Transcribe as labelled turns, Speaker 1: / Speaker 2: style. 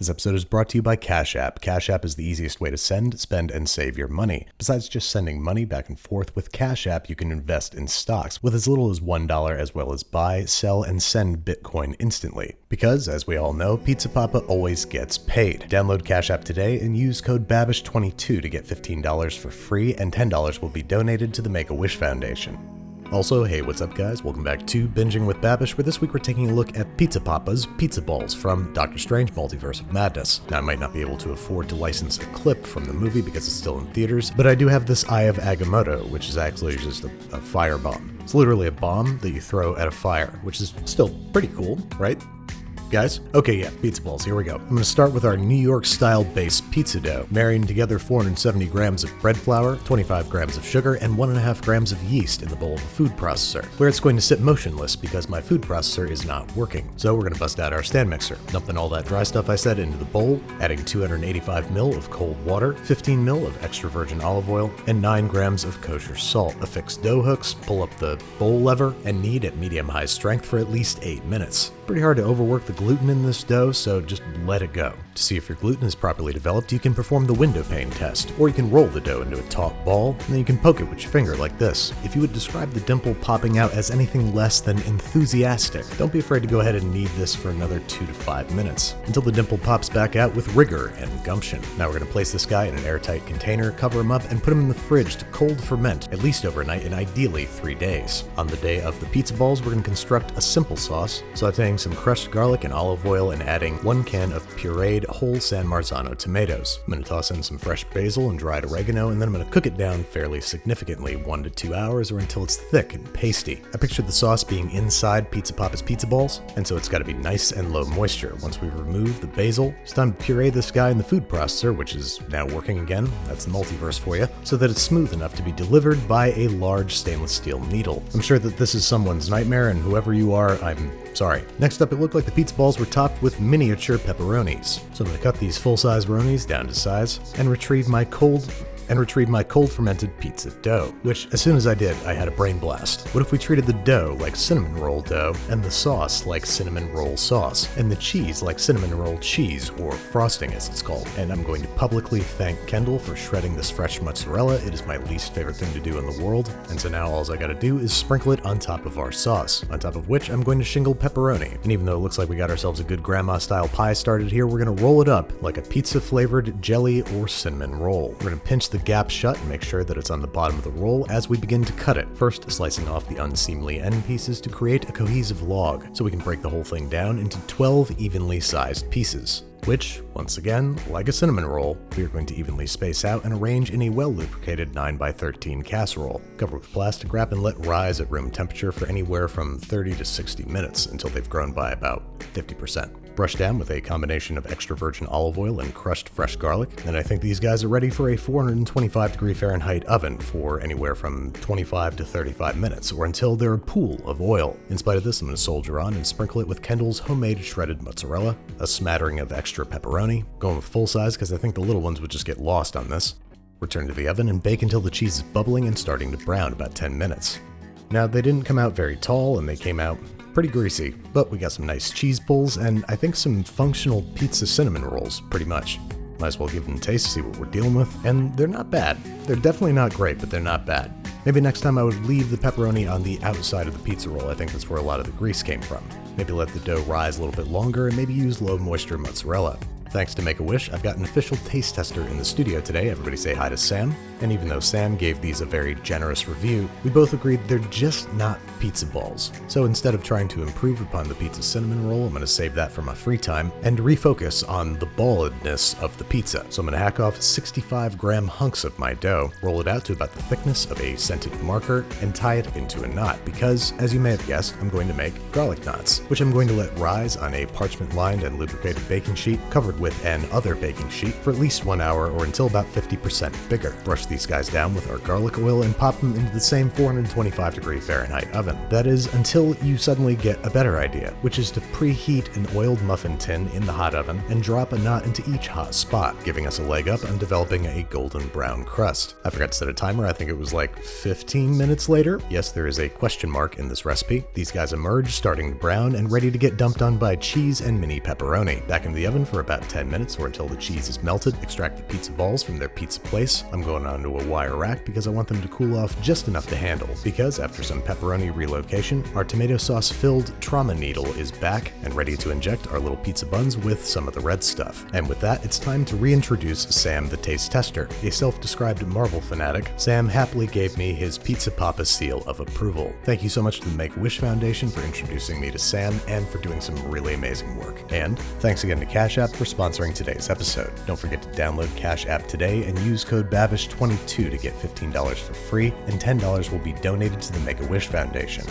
Speaker 1: This episode is brought to you by Cash App. Cash App is the easiest way to send, spend, and save your money. Besides just sending money back and forth, with Cash App you can invest in stocks with as little as $1 as well as buy, sell, and send Bitcoin instantly. Because, as we all know, Pizza Papa always gets paid. Download Cash App today and use code Babish22 to get $15 for free, and $10 will be donated to the Make-A-Wish Foundation. Also, hey, what's up guys? Welcome back to Binging with Babish, where this week we're taking a look at Pizza Papa's Pizza Balls from Doctor Strange Multiverse of Madness. Now, I might not be able to afford to license a clip from the movie because it's still in theaters, but I do have this Eye of Agamotto, which is actually just a fire bomb. It's literally a bomb that you throw at a fire, which is still pretty cool, right? Guys? Okay, yeah, pizza balls, here we go. I'm going to start with our New York style base pizza dough, marrying together 470 grams of bread flour, 25 grams of sugar, and 1.5 grams of yeast in the bowl of a food processor, where it's going to sit motionless because my food processor is not working. So we're going to bust out our stand mixer, dumping all that dry stuff I said into the bowl, adding 285 ml of cold water, 15 ml of extra virgin olive oil, and 9 grams of kosher salt. Affix dough hooks, pull up the bowl lever, and knead at medium-high strength for at least 8 minutes. Pretty hard to overwork the gluten in this dough, so just let it go. To see if your gluten is properly developed, you can perform the window pane test, or you can roll the dough into a taut ball, and then you can poke it with your finger like this. If you would describe the dimple popping out as anything less than enthusiastic, don't be afraid to go ahead and knead this for another 2 to 5 minutes, until the dimple pops back out with rigor and gumption. Now we're going to place this guy in an airtight container, cover him up, and put him in the fridge to cold ferment, at least overnight and ideally 3 days. On the day of the pizza balls, we're going to construct a simple sauce, sauteing some crushed garlic and olive oil and adding 1 can of pureed whole San Marzano tomatoes. I'm going to toss in some fresh basil and dried oregano, and then I'm going to cook it down fairly significantly, 1 to 2 hours, or until it's thick and pasty. I pictured the sauce being inside Pizza Papa's pizza balls, and so it's got to be nice and low moisture. Once we remove the basil, it's time to puree this guy in the food processor, which is now working again, that's the multiverse for you, so that it's smooth enough to be delivered by a large stainless steel needle. I'm sure that this is someone's nightmare, and whoever you are, I'm sorry. Next up, it looked like the pizza balls were topped with miniature pepperonis. So I'm going to cut these full-size ronis down to size and retrieve my cold fermented pizza dough, which as soon as I did, I had a brain blast. What if we treated the dough like cinnamon roll dough, and the sauce like cinnamon roll sauce, and the cheese like cinnamon roll cheese, or frosting as it's called? And I'm going to publicly thank Kendall for shredding this fresh mozzarella. It is my least favorite thing to do in the world, and so now all I gotta do is sprinkle it on top of our sauce, on top of which I'm going to shingle pepperoni. And even though it looks like we got ourselves a good grandma-style pie started here, we're gonna roll it up like a pizza-flavored jelly or cinnamon roll. We're gonna pinch the gap shut and make sure that it's on the bottom of the roll as we begin to cut it, first slicing off the unseemly end pieces to create a cohesive log, so we can break the whole thing down into 12 evenly sized pieces, which, once again, like a cinnamon roll, we are going to evenly space out and arrange in a well-lubricated 9x13 casserole. Cover with plastic wrap and let rise at room temperature for anywhere from 30 to 60 minutes until they've grown by about 50%. Brush down with a combination of extra virgin olive oil and crushed fresh garlic, and I think these guys are ready for a 425 Fahrenheit oven for anywhere from 25 to 35 minutes, or until they're a pool of oil. In spite of this, I'm going to soldier on and sprinkle it with Kendall's homemade shredded mozzarella, a smattering of extra pepperoni, going with full size because I think the little ones would just get lost on this. Return to the oven and bake until the cheese is bubbling and starting to brown, about 10 minutes. Now, they didn't come out very tall, and they came out pretty greasy, but we got some nice cheese pulls and I think some functional pizza cinnamon rolls, pretty much. Might as well give them a taste to see what we're dealing with, and they're not bad. They're definitely not great, but they're not bad. Maybe next time I would leave the pepperoni on the outside of the pizza roll. I think that's where a lot of the grease came from. Maybe let the dough rise a little bit longer, and maybe use low moisture mozzarella. Thanks to Make-A-Wish, I've got an official taste tester in the studio today. Everybody say hi to Sam. And even though Sam gave these a very generous review, we both agreed they're just not pizza balls. So instead of trying to improve upon the pizza cinnamon roll, I'm going to save that for my free time and refocus on the balledness of the pizza. So I'm going to hack off 65-gram hunks of my dough, roll it out to about the thickness of a scented marker, and tie it into a knot because, as you may have guessed, I'm going to make garlic knots, which I'm going to let rise on a parchment-lined and lubricated baking sheet covered with an other baking sheet for at least 1 hour or until about 50% bigger. Brush these guys down with our garlic oil and pop them into the same 425 Fahrenheit oven. That is until you suddenly get a better idea, which is to preheat an oiled muffin tin in the hot oven and drop a knot into each hot spot, giving us a leg up on developing a golden brown crust. I forgot to set a timer. I think it was like 15 minutes later. Yes, there is a question mark in this recipe. These guys emerge, starting to brown and ready to get dumped on by cheese and mini pepperoni. Back in the oven for about 10 minutes or until the cheese is melted. Extract the pizza balls from their pizza place. I'm going onto a wire rack because I want them to cool off just enough to handle, because after some pepperoni relocation, our tomato sauce-filled trauma needle is back and ready to inject our little pizza buns with some of the red stuff. And with that, it's time to reintroduce Sam the Taste Tester. A self-described Marvel fanatic, Sam happily gave me his Pizza Papa seal of approval. Thank you so much to the Make-A-Wish Foundation for introducing me to Sam and for doing some really amazing work. And thanks again to Cash App for sponsoring today's episode. Don't forget to download Cash App today and use code Babish22 to get $15 for free, and $10 will be donated to the Make-A-Wish Foundation.